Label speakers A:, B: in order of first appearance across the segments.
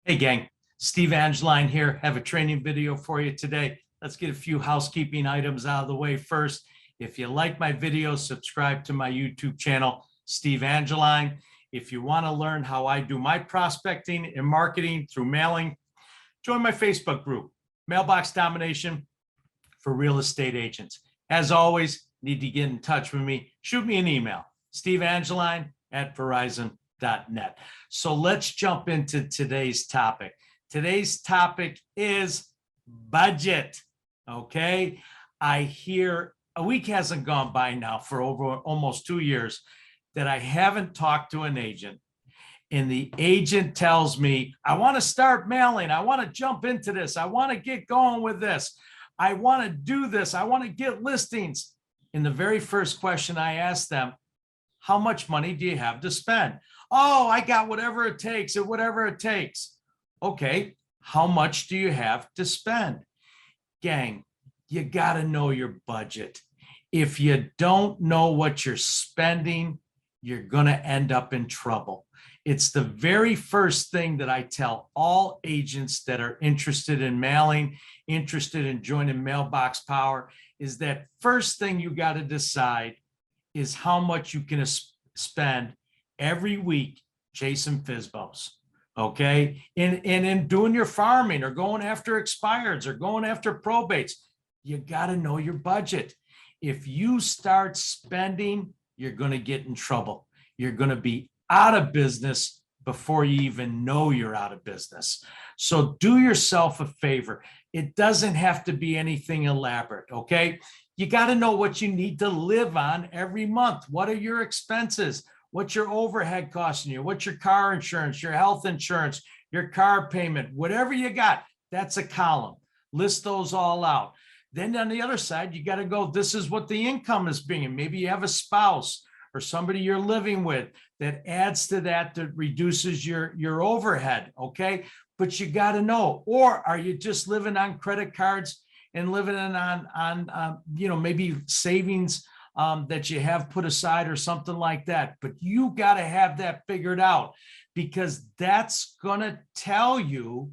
A: Hey gang, Steve Angeline here. Have a training video for you today. Let's get a few housekeeping items out of the way first. If you like my videos, subscribe to my YouTube channel, Steve Angeline. If you want to learn how I do my prospecting and marketing through mailing, join my Facebook group, Mailbox Domination for real estate agents. As always, need to get in touch with me, shoot me an email, steveangeline@verizon.net. So let's jump into today's topic. Today's topic is budget. Okay. I hear a week hasn't gone by now for over almost 2 years that I haven't talked to an agent. And the agent tells me, I want to start mailing. I want to jump into this. I want to get going with this. I want to do this. I want to get listings. And the very first question I ask them, how much money do you have to spend? Oh, I got whatever it takes or whatever it takes. Okay, how much do you have to spend? Gang, you got to know your budget. If you don't know what you're spending, you're going to end up in trouble. It's the very first thing that I tell all agents that are interested in mailing, interested in joining Mailbox Power, is that first thing you got to decide is how much you can spend every week chasing FSBOs, okay? And in doing your farming or going after expireds or going after probates, you got to know your budget. If you start spending, you're going to get in trouble. You're going to be out of business before you even know you're out of business. So do yourself a favor. It doesn't have to be anything elaborate, okay? You got to know what you need to live on every month. What are your expenses? What's your overhead costing you? What's your car insurance, your health insurance, your car payment, whatever you got, that's a column. List those all out. Then on the other side, you got to go, this is what the income is being. Maybe you have a spouse or somebody you're living with that adds to that reduces your overhead, okay? But you got to know, or are you just living on credit cards and living on maybe savings that you have put aside or something like that? But you got to have that figured out, because that's going to tell you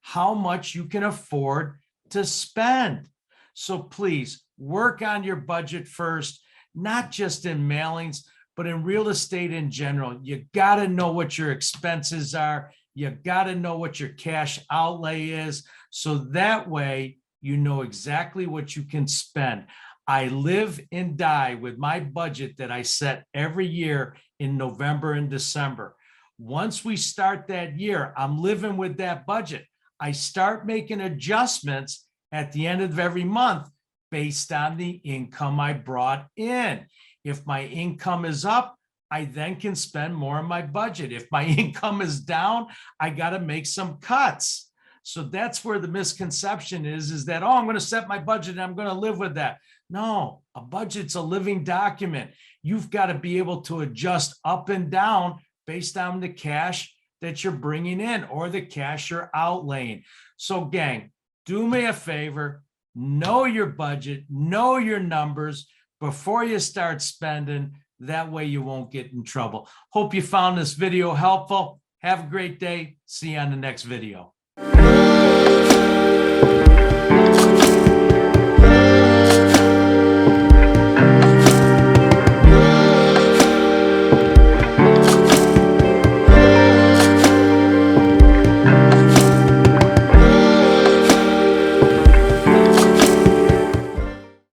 A: how much you can afford to spend. So please work on your budget first, not just in mailings, but in real estate in general. You got to know what your expenses are. You got to know what your cash outlay is. So that way, you know exactly what you can spend. I live and die with my budget that I set every year in November and December. Once we start that year, I'm living with that budget. I start making adjustments at the end of every month based on the income I brought in. If my income is up, I then can spend more on my budget. If my income is down, I got to make some cuts. So that's where the misconception is that, oh, I'm going to set my budget and I'm going to live with that. No, a budget's a living document. You've got to be able to adjust up and down based on the cash that you're bringing in or the cash you're outlaying. So gang, do me a favor, know your budget, know your numbers before you start spending. That way you won't get in trouble. Hope you found this video helpful. Have a great day. See you on the next video.